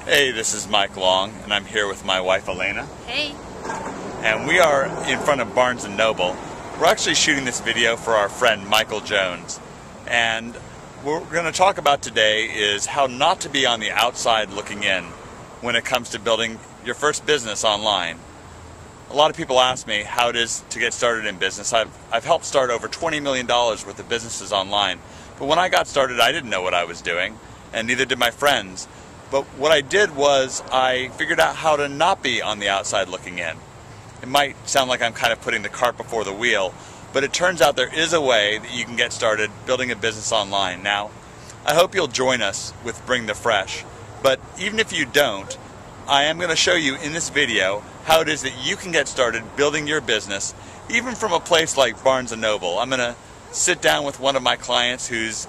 Hey, this is Mike Long, and I'm here with my wife Elena. Hey. And we are in front of Barnes & Noble. We're actually shooting this video for our friend Michael Jones. And what we're going to talk about today is how not to be on the outside looking in when it comes to building your first business online. A lot of people ask me how it is to get started in business. I've helped start over $20 million worth of businesses online. But when I got started, I didn't know what I was doing, and neither did my friends. But what I did was I figured out how to not be on the outside looking in. It might sound like I'm kind of putting the cart before the wheel, but it turns out there is a way that you can get started building a business online. Now, I hope you'll join us with Bring the Fresh, but even if you don't, I am going to show you in this video how it is that you can get started building your business, even from a place like Barnes & Noble. I'm going to sit down with one of my clients who's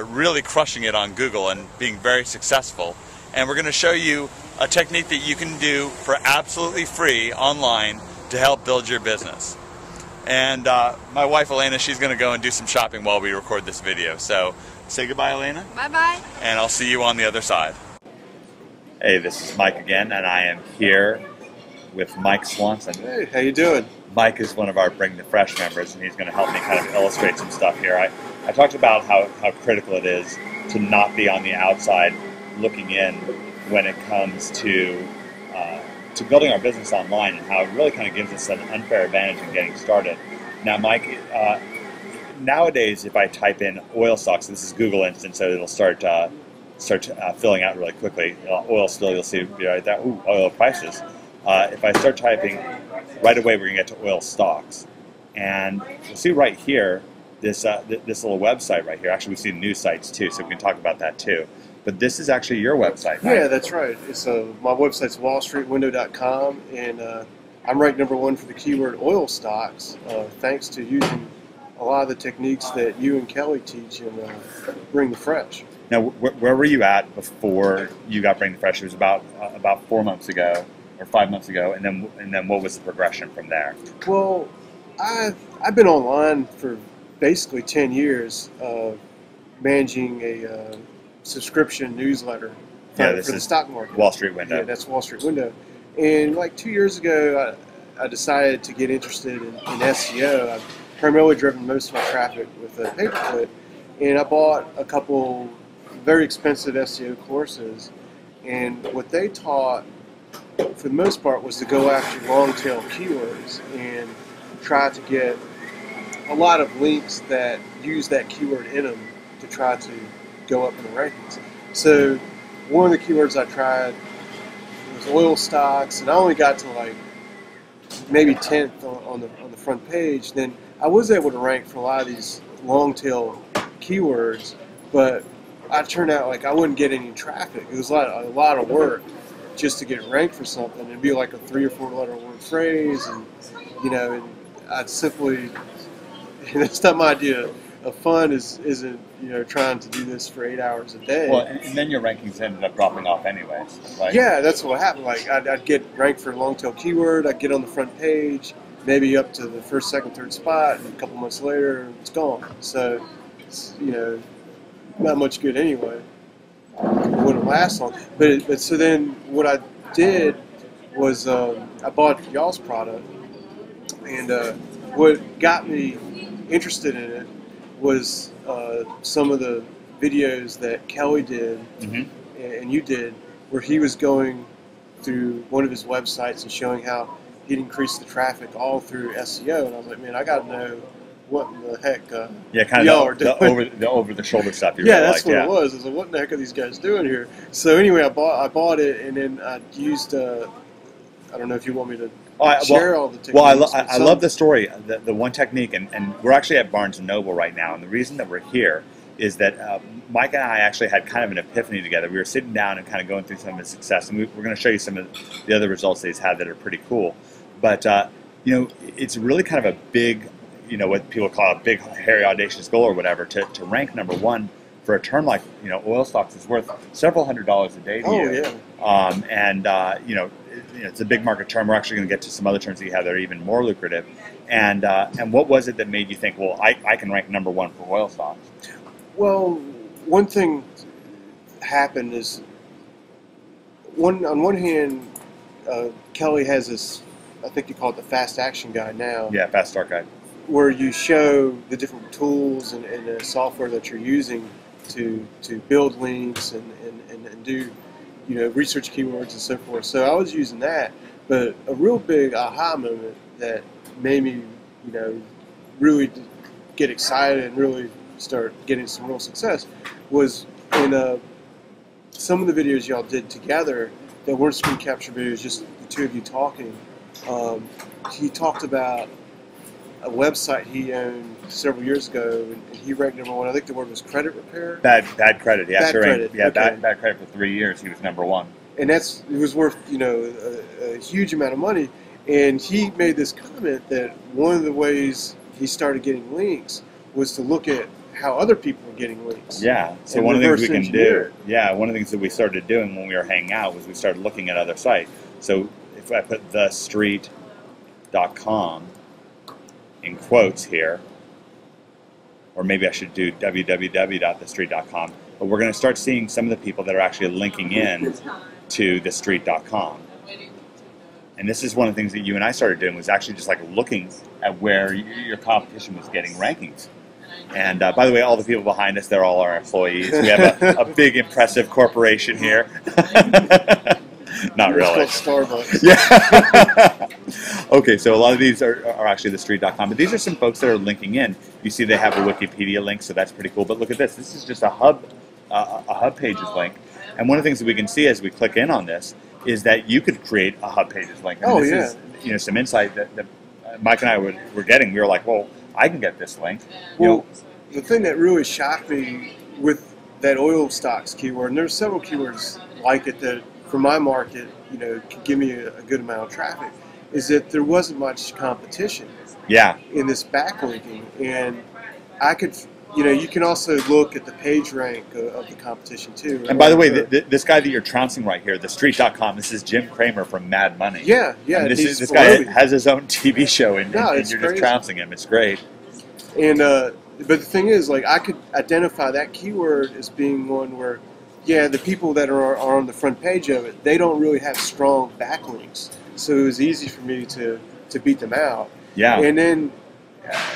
really crushing it on Google and being very successful. And we're going to show you a technique that you can do for absolutely free online to help build your business. And my wife Elena, she's going to go and do some shopping while we record this video. So say goodbye, Elena. Bye-bye. And I'll see you on the other side. Hey, this is Mike again, and I am here with Mike Swanson. Hey, how you doing? Mike is one of our Bring the Fresh members, and he's going to help me kind of illustrate some stuff here. I talked about how critical it is to not be on the outside looking in when it comes to building our business online, and how it really kind of gives us an unfair advantage in getting started. Now, Mike, nowadays if I type in oil stocks, this is Google Instant, so it'll start filling out really quickly. Oil spill, you'll see right there. Ooh, oil prices. If I start typing, right away we're going to get to oil stocks, and you'll see right here this little website right here. Actually, we see news sites too, so we can talk about that too. But this is actually your website, right? Yeah, that's right. It's my website's wallstreetwindow.com, and I'm ranked #1 for the keyword oil stocks, thanks to using a lot of the techniques that you and Kelly teach in Bring the Fresh. Now, where were you at before you got Bring the Fresh? It was about 4 months ago or 5 months ago, and then what was the progression from there? Well, I've been online for basically 10 years, managing a subscription newsletter for the stock market. Wall Street Window. Yeah, that's Wall Street Window. And like 2 years ago, I decided to get interested in SEO. I've primarily driven most of my traffic with a pay-per-click, and I bought a couple very expensive SEO courses. And what they taught, for the most part, was to go after long-tail keywords and try to get a lot of links that use that keyword in them to try to go up in the rankings. So one of the keywords I tried was oil stocks, and I only got to like maybe 10th on the front page. Then I was able to rank for a lot of these long tail keywords, but I turned out like I wouldn't get any traffic. It was a lot of work just to get ranked for something. It'd be like a 3 or 4 letter word phrase, and and I'd simply, and that's not my idea of fun, isn't trying to do this for 8 hours a day. Well, and then your rankings ended up dropping off anyways, right? Yeah, that's what happened. Like I'd get ranked for a long tail keyword, I'd get on the front page, maybe up to the first, second, third spot, and a couple months later it's gone. So it's, not much good anyway. It wouldn't last long. But so then what I did was I bought y'all's product, and what got me interested in it was some of the videos that Kelly did and you did, where he was going through one of his websites and showing how he'd increased the traffic all through SEO. And I was like, man, I got to know what in the heck y'all are doing. The over-the-shoulder stuff. That's what it was. I was like, what in the heck are these guys doing here? So anyway, I bought it, and then I used, I don't know if you want me to share all the techniques. Well, I love the story, the one technique, and we're actually at Barnes & Noble right now, and the reason that we're here is that Mike and I actually had kind of an epiphany together. We were sitting down and kind of going through some of his success, and we're going to show you some of the other results that he's had that are pretty cool. But, it's really kind of a big, what people call a big, hairy, audacious goal or whatever, to rank #1 for a term like, oil stocks is worth several $100s a day to you. Yeah. It's a big market term. We're actually going to get to some other terms that you have that are even more lucrative. And what was it that made you think, well, I can rank #1 for oil stocks? Well, one thing happened is on one hand, Kelly has this, I think you call it the fast action guide now. Yeah, fast start guide. Where you show the different tools and the software that you're using to build links and do, research keywords and so forth. So I was using that, but a real big aha moment that made me, really get excited and really start getting some real success was in some of the videos y'all did together that weren't screen capture videos, just the two of you talking. He talked about a website he owned several years ago, and he ranked #1. I think the word was credit repair. Bad credit. Yeah, bad credit. Yeah, okay. bad credit for 3 years. He was #1. And it was worth a huge amount of money. And he made this comment that one of the ways he started getting links was to look at how other people were getting links. Yeah. So one of the things we can do. Yeah, one of the things that we started doing when we were hanging out was we started looking at other sites. So if I put thestreet.com in quotes here, or maybe I should do www.thestreet.com, but we're going to start seeing some of the people that are actually linking in to thestreet.com. And this is one of the things that you and I started doing, was actually just like looking at where your competition was getting rankings. And by the way, all the people behind us, they're all our employees. We have a big, impressive corporation here. Not really. It's called Starbucks. Yeah. Okay, so a lot of these are actually thestreet.com, but these are some folks that are linking in. You see they have a Wikipedia link, so that's pretty cool. But look at this. This is just a hub pages link. And one of the things that we can see as we click in on this is that you could create a hub pages link. And this is some insight that Mike and I were getting. We were like, well, I can get this link. Well, the thing that really shocked me with that oil stocks keyword, and there's several keywords like it that, for my market, could give me a good amount of traffic, is that there wasn't much competition. Yeah. In this backlinking, and I could, you can also look at the page rank of the competition too. And by the way, this guy that you're trouncing right here, thestreet.com, this is Jim Cramer from Mad Money. Yeah. And this guy has his own TV show, and you're crazy. just trouncing him. It's great. And but the thing is, like, I could identify that keyword as being one where, the people that are on the front page of it, they don't really have strong backlinks. So it was easy for me to beat them out. Yeah. And then,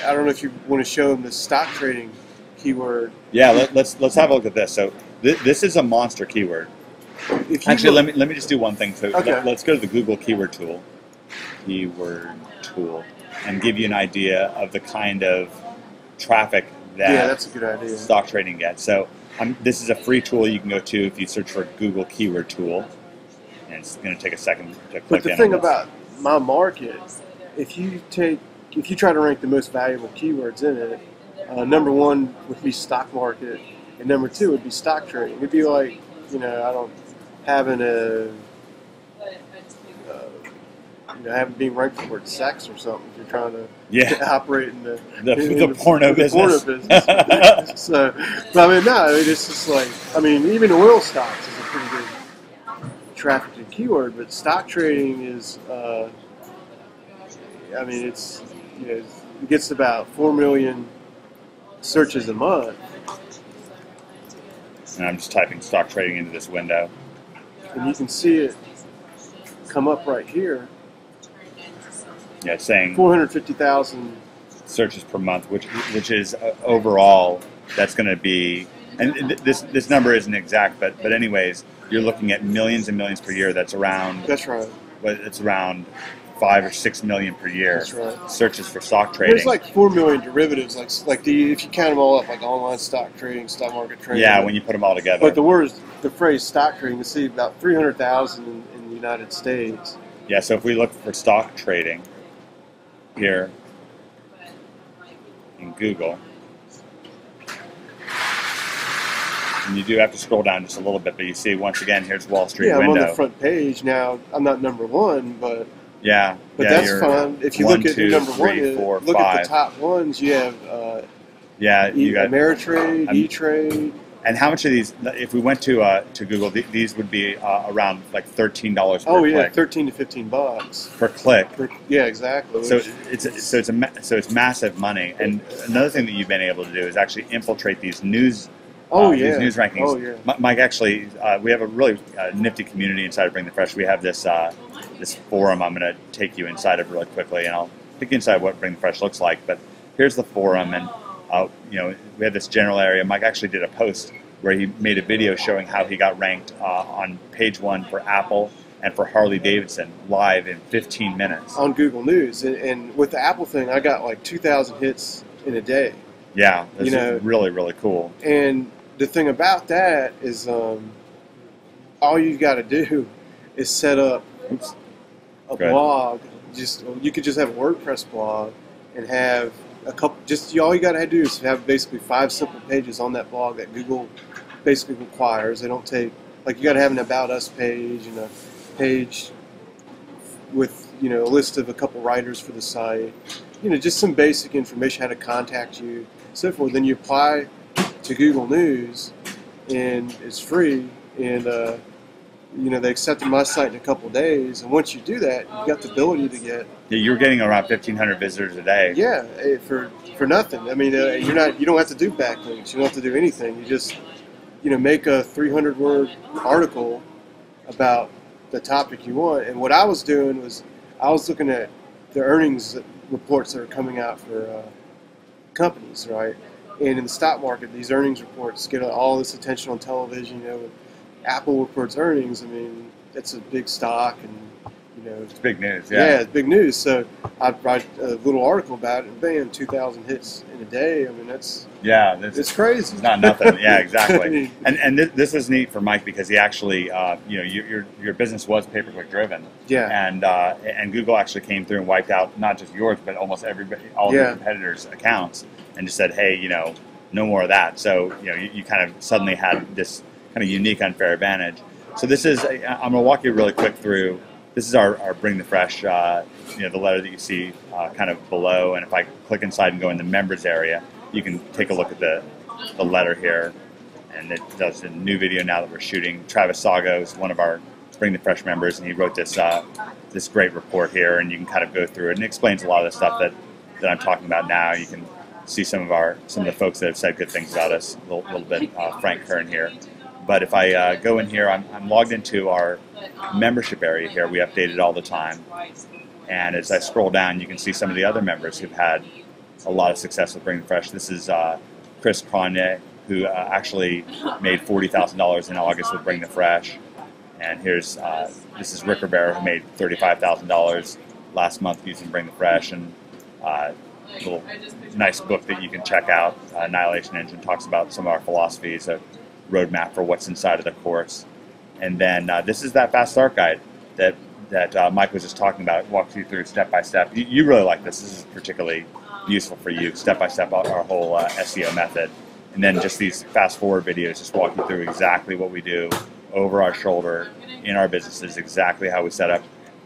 I don't know if you want to show them the stock trading keyword. Yeah, let's have a look at this. So this is a monster keyword. Actually, let me just do one thing. So let's go to the Google keyword tool, and give you an idea of the kind of traffic that that's a good idea. Stock trading gets. So this is a free tool you can go to if you search for Google keyword tool, and it's going to take a second to click. But the thing about my market, if you try to rank the most valuable keywords in it, #1 would be stock market, and #2 would be stock trading. It'd be like, having being ranked for sex or something if you're trying to operate in the porno business. So, but it's just like, even oil stocks is a pretty good trafficked keyword, but stock trading is, it gets about 4 million searches a month. And I'm just typing stock trading into this window. And you can see it come up right here. Yeah, it's saying 450,000 searches per month, which is overall, that's going to be, and this number isn't exact, but anyways, you're looking at millions and millions per year. That's right. It's around 5 or 6 million per year. That's right. Searches for stock trading. There's like 4 million derivatives, if you count them all up, like online stock trading, stock market trading. Yeah, when you put them all together. But the phrase stock trading, you see about 300,000 in the United States. Yeah, so if we look for stock trading here in Google, and you do have to scroll down just a little bit, but you see once again, here's Wall Street window. I'm on the front page now. I'm not #1, but that's fine. If you look at #1, look at the top ones. You have you got Ameritrade, E-Trade. And how much of these? If we went to Google, these would be around like $13 per click. Oh yeah, $13 to $15 per click. Yeah, exactly. So it's massive money. And another thing that you've been able to do is actually infiltrate these news Oh these yeah. news rankings. Oh yeah. Mike, actually, we have a really nifty community inside of Bring the Fresh. We have this this forum. I'm going to take you inside of really quickly, and I'll take you inside what Bring the Fresh looks like. But here's the forum, and you know, we have this general area. Mike actually did a post where he made a video showing how he got ranked on page 1 for Apple and for Harley Davidson live in 15 minutes on Google News. And with the Apple thing, I got like 2,000 hits in a day. Yeah, that's really, really cool. And the thing about that is all you got to do is set up a blog. You could just have a WordPress blog and have a couple. All you got to do is have basically 5 simple pages on that blog that Google basically requires. They don't take, like, you got to have an About Us page and a page with, you know, a list of a couple writers for the site, you know, just some basic information, how to contact you, so forth. Then you apply to Google News, and it's free, and you know, they accepted my site in a couple of days, and once you do that, you've got the ability to get. Yeah, you're getting around 1,500 visitors a day. Yeah, for nothing. I mean, you don't have to do backlinks. You don't have to do anything. You just, you know, make a 300-word article about the topic you want. And what I was doing was I was looking at the earnings reports that are coming out for companies, right? And in the stock market, these earnings reports get all this attention on television. You know, when Apple reports earnings, I mean, it's a big stock, and you know, it's big news. Yeah, it's big news. So I write a little article about it, and bam, 2,000 hits in a day. I mean, it's crazy. It's not nothing. Yeah, exactly. and this is neat for Mike because he actually, you know, your business was pay-per-click driven. Yeah. And Google actually came through and wiped out not just yours, but almost all of your competitors' accounts, and just said, hey, you know, no more of that. So you know, you kind of suddenly had this kind of unique unfair advantage. So this is, I'm going to walk you really quick through. This is our Bring the Fresh, you know, the letter that you see kind of below. And if I click inside and go in the members area, you can take a look at the letter here. And it does a new video now that we're shooting. Travis Sago is one of our Bring the Fresh members, and he wrote this this great report here. And you can kind of go through it, and it explains a lot of the stuff that I'm talking about now. You can see some of the folks that have said good things about us. A little bit, Frank Kern here. But if I go in here, I'm logged into our membership area here. We update it all the time. And as I scroll down, you can see some of the other members who've had a lot of success with Bring the Fresh. This is Chris Cronje, who actually made $40,000 in August with Bring the Fresh. And here's this is Rick Rivera, who made $35,000 last month using Bring the Fresh. And a little nice book that you can check out. Annihilation Engine talks about some of our philosophies, a roadmap for what's inside of the course. And then this is that fast start guide that Mike was just talking about. It walks you through step by step. You really like this. This is particularly useful for you, step by step, our whole SEO method. And then just these fast forward videos just walk you through exactly what we do over our shoulder in our businesses, exactly how we set up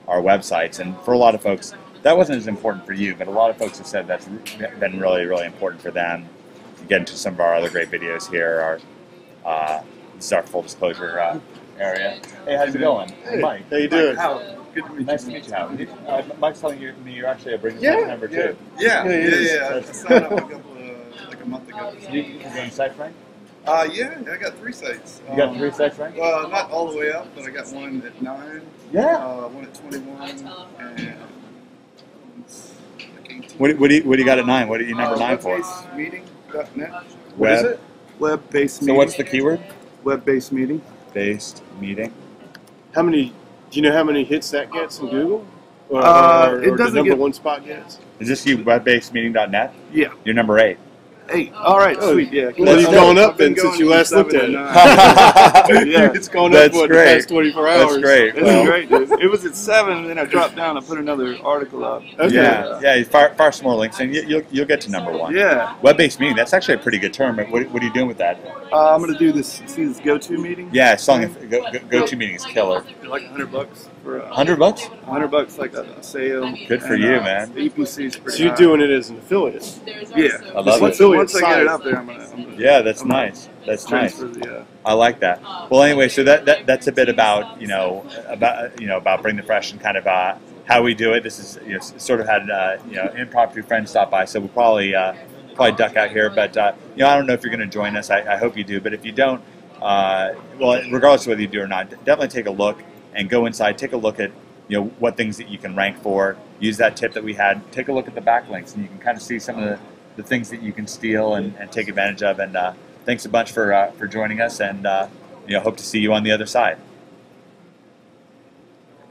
our websites. And for a lot of folks, that wasn't as important for you, but a lot of folks have said that's been really, really important for them. You get into some of our other great videos here. This is our full disclosure area. Hey, how's it going? Hey, Mike. How you doing? Good to meet you. Nice to meet you, Howard. Mike's telling me you're actually a Bring the Fresh member too. Yeah. I signed up like a month ago. You doing site rank? Yeah, I got 3 sites. You got 3 sites rank? Not all the way up, but I got one at 9. Yeah. One at 21, and like 18. What do you got at 9? What are you number 9 for? Web-based-meeting.net. What is it? Web-based meeting. So what's the keyword? Web-based meeting. Based meeting. Do you know how many hits that gets in Google? Or it doesn't the number get 1 spot gets? Is this you, webbasedmeeting.net? Yeah. You're number 8. 8. All right, sweet. Yeah. Well, it's going up then since you last looked at it. Yeah, It's going up the past 24 hours. That's great. It's great, dude. It was at 7, and then I dropped down and put another article up. Okay. Yeah. Fire some more links, and you'll get to number 1. Yeah. Web-based meeting. That's actually a pretty good term. What are you doing with that? I'm gonna do this. See this go-to meeting? Yeah, selling go-to meeting is killer. Like $100 for $100? $100 like a sale. Good for you, man. The EPC is pretty So you're high. doing it as an affiliate? Yeah. I love once, it. Once I get it up there, I'm gonna Yeah, that's I'm gonna nice. That's nice. transfer the. I like that. Well, anyway, so that's a bit about about Bring the Fresh and kind of how we do it. This is sort of had impromptu friends stop by, so we'll probably probably duck out here. But you know, I don't know if you're going to join us. I hope you do. But if you don't, well, regardless of whether you do or not, definitely take a look and go inside. Take a look at what things that you can rank for. Use that tip that we had. Take a look at the backlinks, and you can kind of see some of the things that you can steal and take advantage of. And thanks a bunch for joining us, and hope to see you on the other side.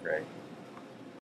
Great.